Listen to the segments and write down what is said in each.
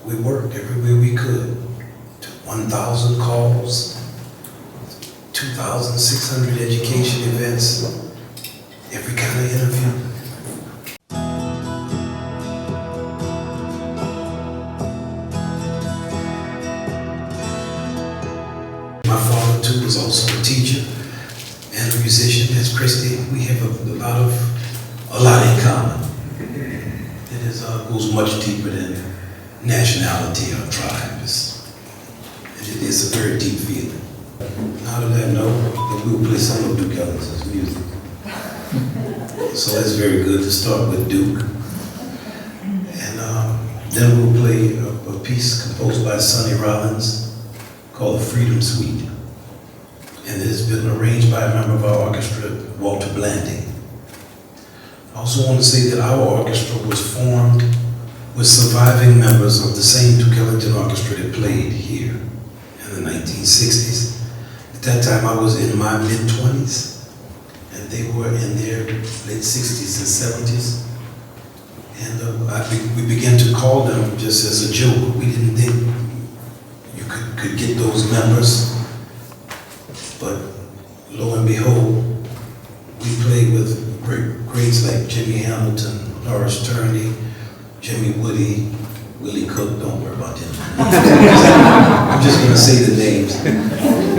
We worked everywhere we could. 1,000 calls, 2,600 education events, every kind of interview. My father too was also a teacher and a musician. As Christy, we have a lot in common. It goes much deeper than nationality or tribe. It's a very deep feeling. How did I know that we will play some of Duke Ellis's music? So that's very good to start with Duke. And then we'll play a piece composed by Sonny Rollins called The Freedom Suite. And it has been arranged by a member of our orchestra, Walter Blanding. I also want to say that our orchestra was formed with surviving members of the same Duke Ellington Orchestra that played here in the 1960s. At that time I was in my mid-20s and they were in their late 60s and 70s. And we began to call them just as a joke. We didn't think you could get those members, but lo and behold, we played with greats like Jimmy Hamilton, Horace Turney, Jimmy Woody, Willie Cook, don't worry about him. I'm just going to say the names.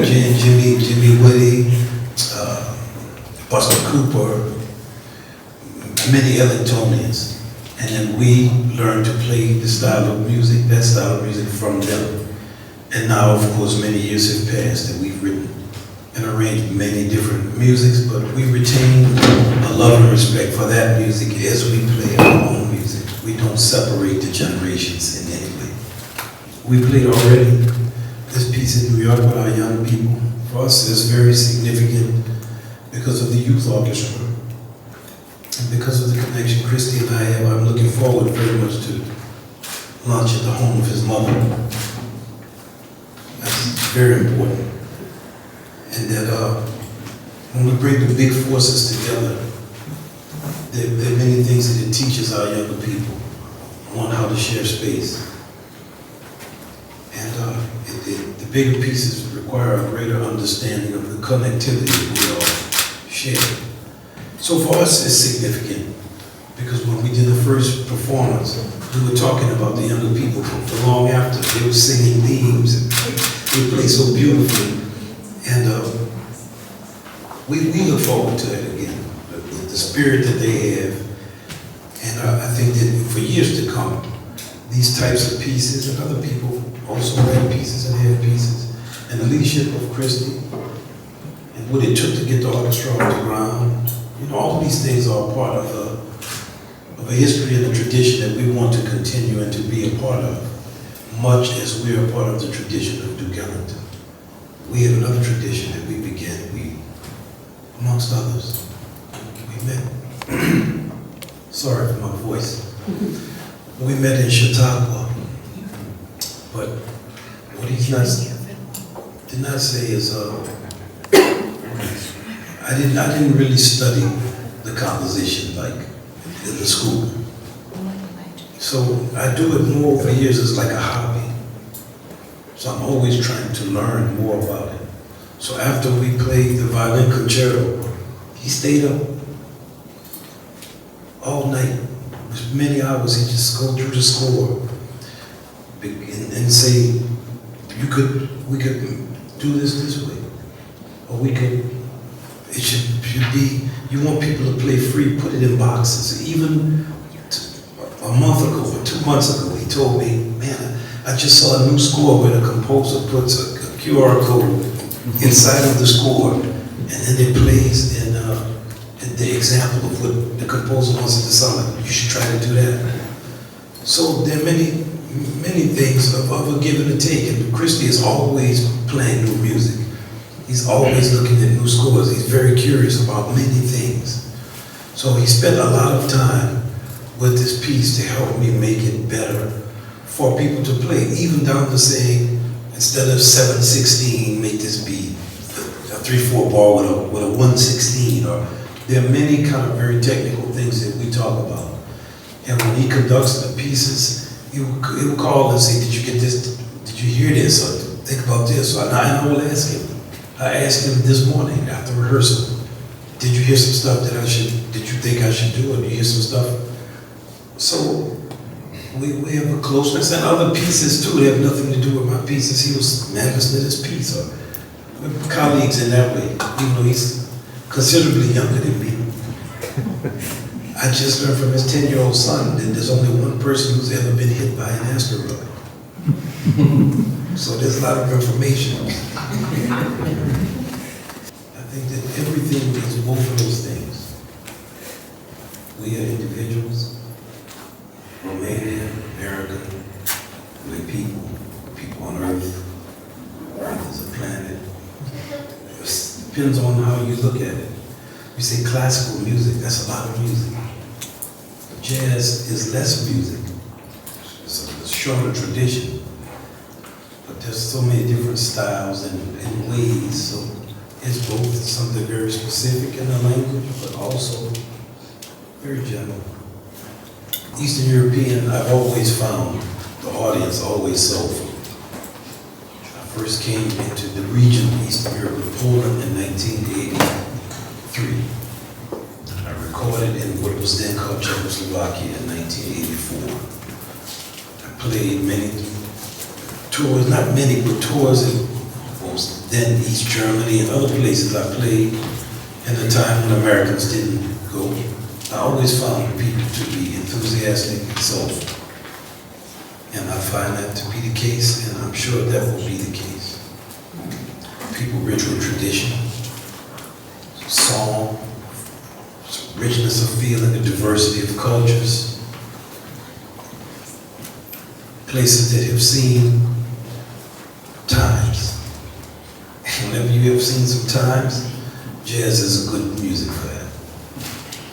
Jimmy Woody, Buster Cooper, many Ellingtonians. And then we learned to play that style of music from them. And now, of course, many years have passed and we've written and arranged many different musics, but we retain a love and respect for that music as we play our own music. We don't separate the generations in any way. We played already this piece in New York with our young people. For us, it's very significant because of the youth orchestra and because of the connection Christy and I have. I'm looking forward very much to launch at the home of his mother. That's very important. And that when we bring the big forces together, there are many things that it teaches our younger people on how to share space. And the bigger pieces require a greater understanding of the connectivity that we all share. So for us, it's significant because when we did the first performance, we were talking about the younger people for long after. They were singing themes and they played so beautifully. And we look forward to it again, the spirit that they have. And I think that for years to come, these types of pieces, and other people also write pieces and have pieces, and the leadership of Christy, and what it took to get the orchestra off the ground, all of these things are part of a history and a tradition that we want to continue and to be a part of, much as we are part of the tradition of Duke Ellington. We have another tradition that we began, amongst others, we met, sorry for my voice, we met in Chautauqua, but what he did not say is, I didn't really study the composition like in the school. So I do it more over years as like a hobby. So I'm always trying to learn more about it. So after we played the violin concerto, he stayed up all night, with many hours. He'd just go through the score and say, we could do this way, or it should be, you want people to play free, put it in boxes. Even a month ago or 2 months ago, he told me, man, I just saw a new score where the composer puts a QR code inside of the score, and then it plays in the example of what the composer wants it to sound like. You should try to do that. So there are many things of a give and a take, and Christy is always playing new music. He's always looking at new scores. He's very curious about many things. So he spent a lot of time with this piece to help me make it better for people to play, even down to saying, instead of 7/16, make this be a 3/4 bar with a 1/16, or there are many kind of very technical things that we talk about. And when he conducts the pieces, he would call and say, did you get this? Did you hear this? Or think about this? So I will ask him. I asked him this morning after rehearsal, did you hear some stuff did you think I should do, or did you hear some stuff? So we have a closeness, and other pieces too. They have nothing to do with my pieces. He was nervous with his piece. Or we're colleagues in that way, even though he's considerably younger than me. I just learned from his 10-year-old son that there's only one person who's ever been hit by an asteroid. So there's a lot of information. I think that everything is both of those things. We are individuals, Romania, America, we're people on Earth. Earth is a planet. It depends on how you look at it. You say classical music, that's a lot of music. Jazz is less music. It's a shorter tradition. But there's so many different styles and ways. So it's both something very specific in the language, but also very general. Eastern European, I've always found the audience always soulful. I first came into the region of Eastern Europe, Poland, in 1983. I recorded in what was then called Czechoslovakia in 1984. I played many tours, not many, but tours in then East Germany and other places I played in the time when Americans didn't go. I always found people to be enthusiastic and soulful. And I find that to be the case, and I'm sure that will be the case. People rich with tradition, song, richness of feeling, the diversity of cultures, places that have seen times. Whenever you have seen some times, jazz is a good music for that.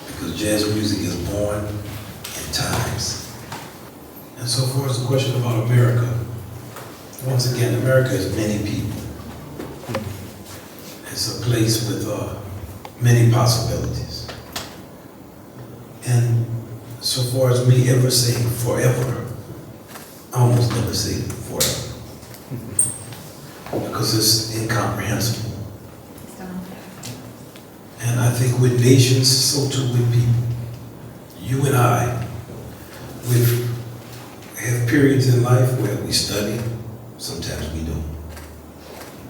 Because jazz music is born in times. And so far as the question about America, once again, America is many people. It's a place with many possibilities. And so far as me ever saying forever, I almost never say forever. Because it's incomprehensible. And I think with nations, so too with people. You and I, we have periods in life where we study, sometimes we don't.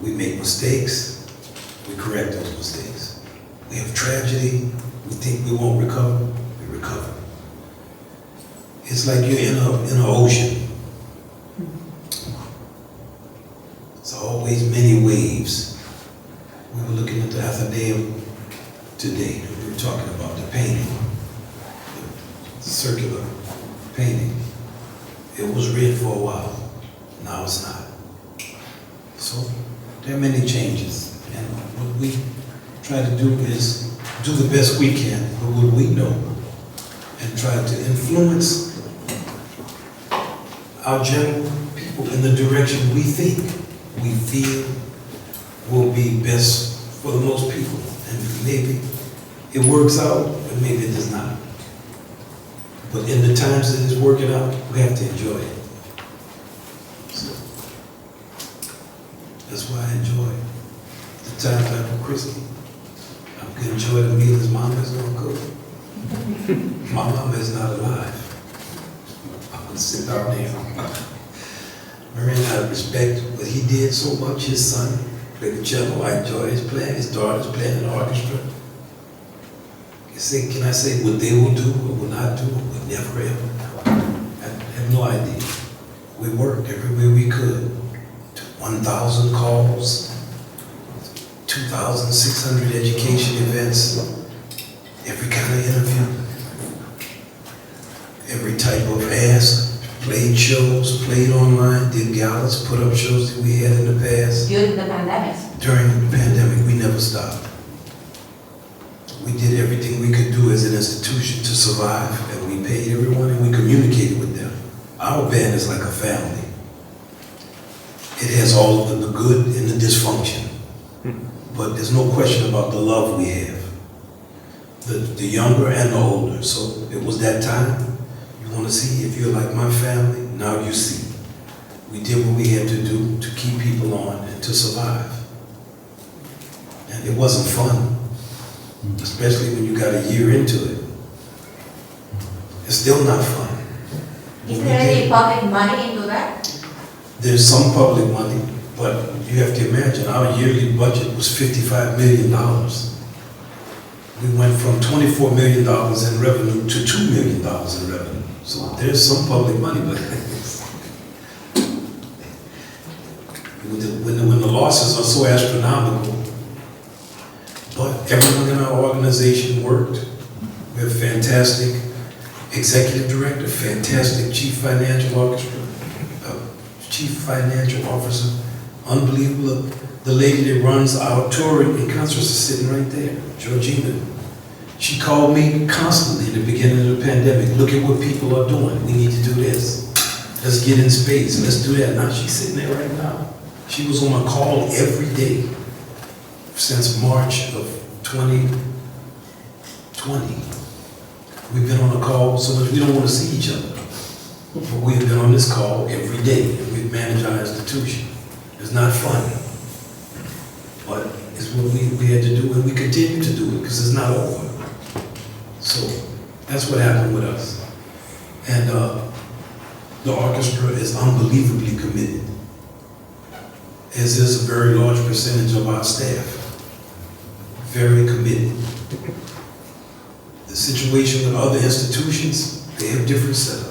We make mistakes, we correct those mistakes. We have tragedy, we think we won't recover, we recover. It's like you're in an ocean. It's always many waves. We were looking at the Athenaeum today. We were talking about the painting, the circular painting. It was red for a while. Now it's not. So there are many changes. And what we try to do is do the best we can with what we know and try to influence our general people in the direction we think, we feel will be best for the most people. And maybe it works out, but maybe it does not. But in the times that it's working out, we have to enjoy it. So that's why I enjoy the times like with Christy. I can enjoy the meal his mama is gonna cook. My mama is not alive. I'm gonna sit down there. Marine, I respect what he did so much. His son played the cello. I enjoy his playing. His daughter's playing in the orchestra. Can I say what they will do or will not do? Will never ever. I have no idea. We worked everywhere we could. 1,000 calls, 2,600 education events, every kind of interview, every type of ask, played shows, played online, did galas, put up shows that we had in the past. During the pandemic? During the pandemic, we never stopped. We did everything we could do as an institution to survive, and we paid everyone and we communicated with them. Our band is like a family. It has all of the good and the dysfunction, but there's no question about the love we have. The younger and the older, so it was that time. You want to see if you're like my family? Now you see. We did what we had to do to keep people on and to survive. And it wasn't fun, especially when you got a year into it. It's still not fun. Is there any public money into that? There's some public money, but you have to imagine our yearly budget was $55 million. We went from $24 million in revenue to $2 million in revenue. So there's some public money, but when the losses are so astronomical, but everyone in our organization worked. We have a fantastic executive director, fantastic chief financial officer, unbelievable. The lady that runs our touring and concerts is sitting right there, Georgina. She called me constantly in the beginning of the pandemic. Look at what people are doing. We need to do this. Let's get in space. Let's do that. Now she's sitting there right now. She was on a call every day since March of 2020. We've been on a call so much we don't want to see each other. But we've been on this call every day and we've managed our institution. It's not fun, but it's what we had to do and we continue to do it because it's not over. So that's what happened with us. And the orchestra is unbelievably committed, as is a very large percentage of our staff. Very committed. The situation with other institutions, they have different setups.